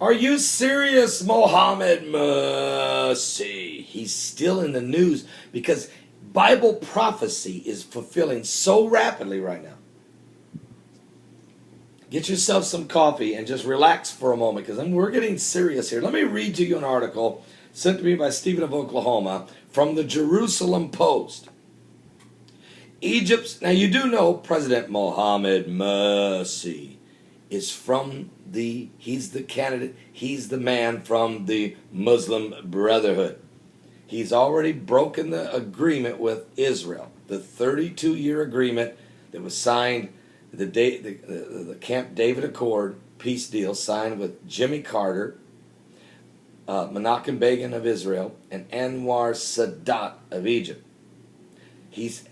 Are you serious, Mohammed Mursi? He's still in the news because Bible prophecy is fulfilling so rapidly right now. Get yourself some coffee and just relax for a moment because we're getting serious here. Let me read to you an article sent to me by Stephen of Oklahoma from the Jerusalem Post. Egypt's, now you do know President Mohammed Mursi is he's the candidate, he's the man from the Muslim Brotherhood. He's already broken the agreement with Israel, the 32-year agreement that was signed, the Camp David Accord peace deal signed with Jimmy Carter, Menachem Begin of Israel, and Anwar Sadat of Egypt.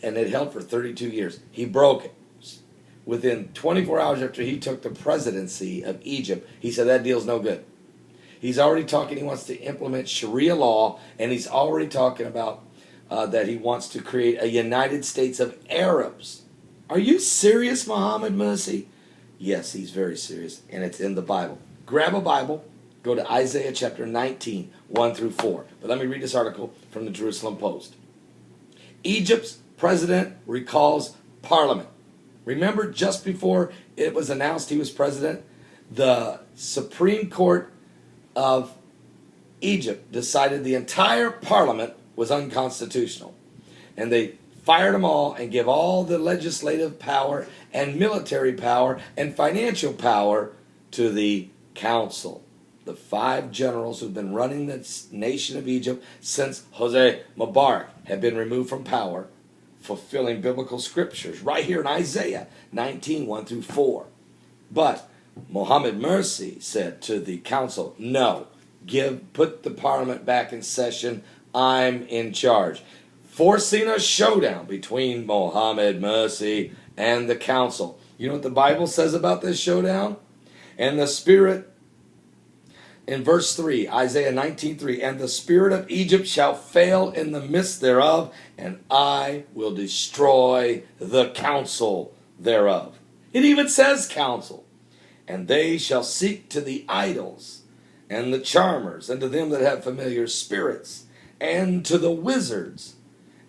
And it held for 32 years. He broke it. Within 24 hours after he took the presidency of Egypt, he said that deal's no good. He's already talking, he wants to implement Sharia law, and he's already talking about that he wants to create a United States of Arabs. Are you serious, Mohammed Mursi? Yes, he's very serious, and it's in the Bible. Grab a Bible, go to Isaiah chapter 19, 1 through 4. But let me read this article from the Jerusalem Post. Egypt's president recalls parliament. Remember, just before it was announced he was president, the Supreme Court of Egypt decided the entire parliament was unconstitutional. And they fired them all and give all the legislative power and military power and financial power to the council. The 5 generals who've been running the nation of Egypt since Hosni Mubarak have been removed from power, fulfilling biblical scriptures right here in Isaiah 19, 1 through 4. But Mohammed Mursi said to the council, no, put the parliament back in session, I'm in charge. Forcing a showdown between Mohammed Mursi and the council. You know what the Bible says about this showdown? And the Spirit, in verse 3, Isaiah 19:3, and the spirit of Egypt shall fail in the midst thereof, and I will destroy the counsel thereof. It even says counsel. And they shall seek to the idols, and the charmers, and to them that have familiar spirits, and to the wizards.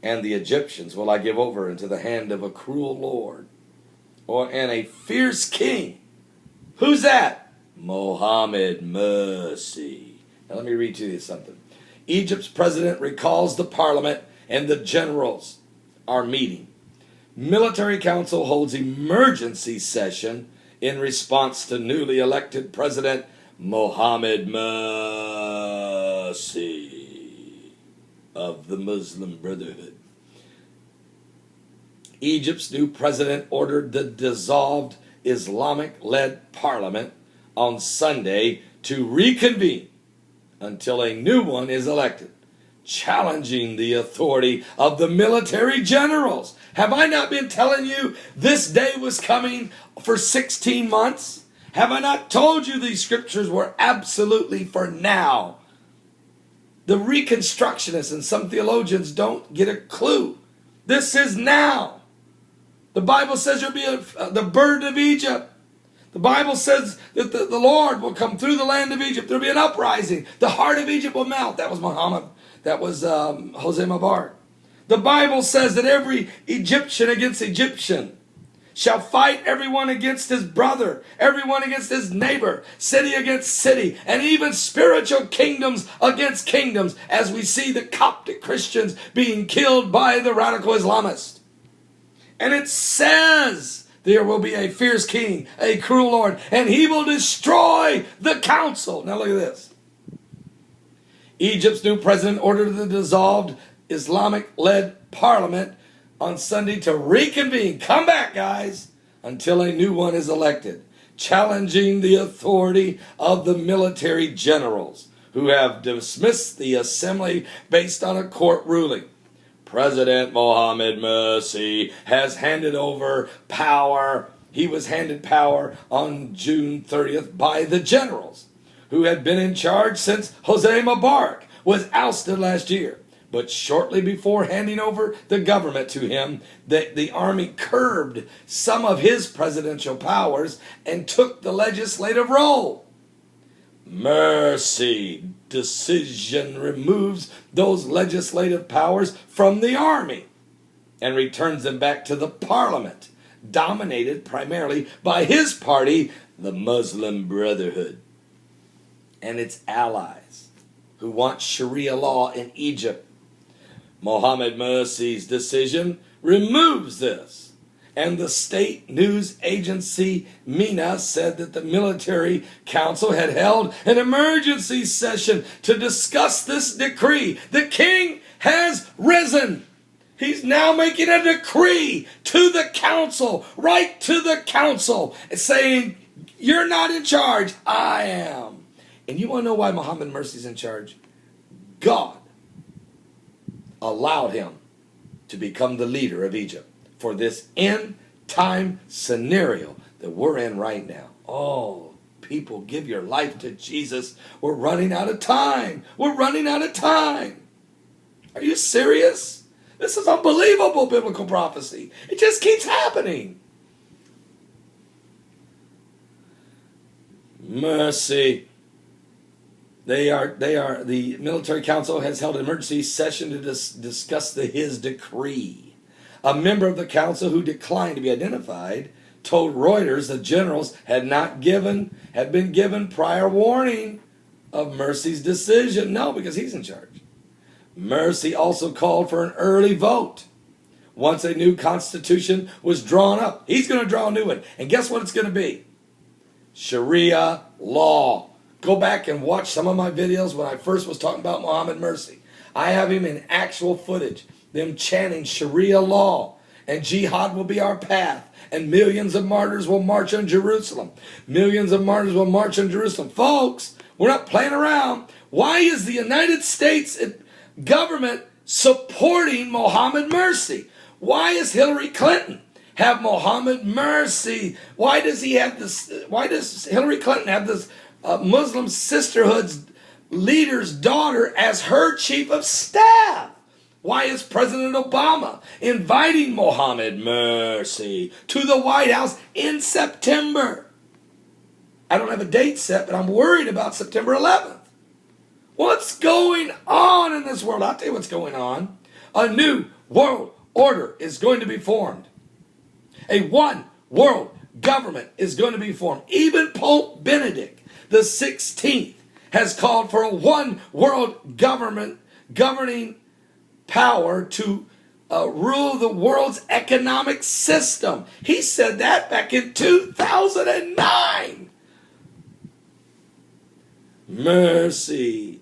And the Egyptians will I give over into the hand of a cruel lord, and a fierce king. Who's that? Mohammed Mursi. Now let me read to you something. Egypt's president recalls the parliament and the generals are meeting. Military council holds emergency session in response to newly elected President Mohammed Mursi of the Muslim Brotherhood. Egypt's new president ordered the dissolved Islamic-led parliament on Sunday to reconvene until a new one is elected, challenging the authority of the military generals. Have I not been telling you this day was coming for 16 months? Have I not told you these scriptures were absolutely for now? The Reconstructionists and some theologians don't get a clue. This is now. The Bible says you'll be the burden of Egypt. The Bible says that the Lord will come through the land of Egypt. There'll be an uprising. The heart of Egypt will melt. That was Hosni Mubarak. The Bible says that every Egyptian against Egyptian shall fight everyone against his brother, everyone against his neighbor, city against city, and even spiritual kingdoms against kingdoms, as we see the Coptic Christians being killed by the radical Islamists. And it says there will be a fierce king, a cruel lord, and he will destroy the council. Now look at this. Egypt's new president ordered the dissolved Islamic-led parliament on Sunday to reconvene. Come back, guys, until a new one is elected, challenging the authority of the military generals who have dismissed the assembly based on a court ruling. President Mohammed Mursi has handed over power. He was handed power on June 30th by the generals who had been in charge since Hosni Mubarak was ousted last year. But shortly before handing over the government to him, the army curbed some of his presidential powers and took the legislative role. Mursi decision removes those legislative powers from the army and returns them back to the parliament, dominated primarily by his party, the Muslim Brotherhood, and its allies, who want Sharia law in Egypt. Mohammed Mursi's decision removes this. And the state news agency MENA said that the military council had held an emergency session to discuss this decree. The king has risen. He's now making a decree to the council, right to the council, saying, you're not in charge, I am. And you want to know why Mohammed Mursi's in charge? God allowed him to become the leader of Egypt for this end time scenario that we're in right now. Oh, people, give your life to Jesus. We're running out of time. We're running out of time. Are you serious? This is unbelievable biblical prophecy. It just keeps happening. Mercy. The military council has held an emergency session to discuss his decree. A member of the council who declined to be identified told Reuters the generals had been given prior warning of Mursi's decision. No, because he's in charge. Mursi also called for an early vote. Once a new constitution was drawn up, he's going to draw a new one. And guess what it's going to be? Sharia law. Go back and watch some of my videos when I first was talking about Mohammed Mursi. I have him in actual footage. Them chanting Sharia law, and jihad will be our path, and millions of martyrs will march on Jerusalem. Millions of martyrs will march on Jerusalem. Folks, we're not playing around. Why is the United States government supporting Mohammed Mursi? Why is Hillary Clinton have Mohammed Mursi? Why does Hillary Clinton have this Muslim Sisterhood's leader's daughter as her chief of staff? Why is President Obama inviting Mohammed Mursi to the White House in September? I don't have a date set, but I'm worried about September 11th. What's going on in this world? I'll tell you what's going on. A new world order is going to be formed. A one world government is going to be formed. Even Pope Benedict the 16th has called for a one world government governing power to rule the world's economic system. He said that back in 2009. Mursi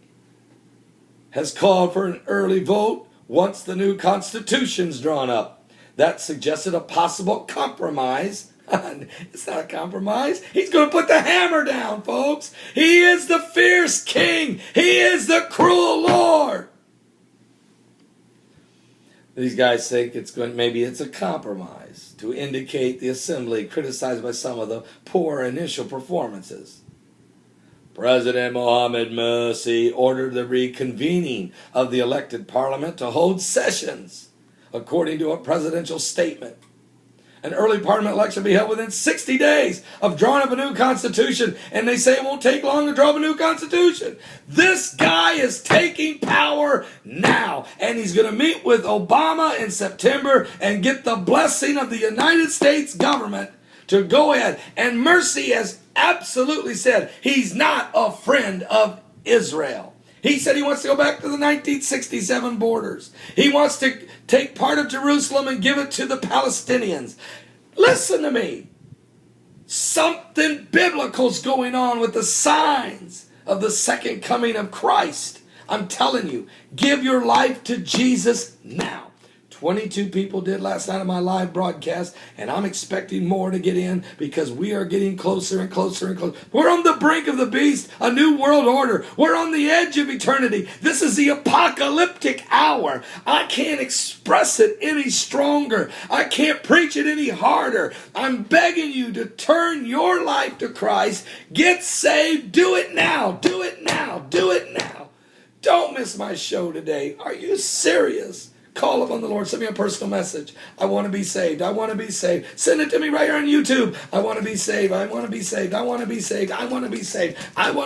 has called for an early vote once the new constitution's drawn up. That suggested a possible compromise. It's not a compromise. He's going to put the hammer down, folks. He is the fierce king. He is the cruel Lord. These guys think maybe it's a compromise to indicate the assembly criticized by some of the poor initial performances. President Mohammed Mursi ordered the reconvening of the elected parliament to hold sessions, according to a presidential statement. An early parliament election will be held within 60 days of drawing up a new constitution, and they say it won't take long to draw up a new constitution. This guy is taking power now, and he's going to meet with Obama in September and get the blessing of the United States government to go ahead. And Mursi has absolutely said he's not a friend of Israel. He said he wants to go back to the 1967 borders. He wants to take part of Jerusalem and give it to the Palestinians. Listen to me. Something biblical's going on with the signs of the second coming of Christ. I'm telling you, give your life to Jesus now. 22 people did last night on my live broadcast, and I'm expecting more to get in because we are getting closer and closer and closer. We're on the brink of the beast, a new world order. We're on the edge of eternity. This is the apocalyptic hour. I can't express it any stronger. I can't preach it any harder. I'm begging you to turn your life to Christ. Get saved. Do it now. Do it now. Do it now. Don't miss my show today. Are you serious? Call upon the Lord. Send me a personal message. I want to be saved. I want to be saved. Send it to me right here on YouTube. I want to be saved. I want to be saved. I want to be saved. I want to be saved. I want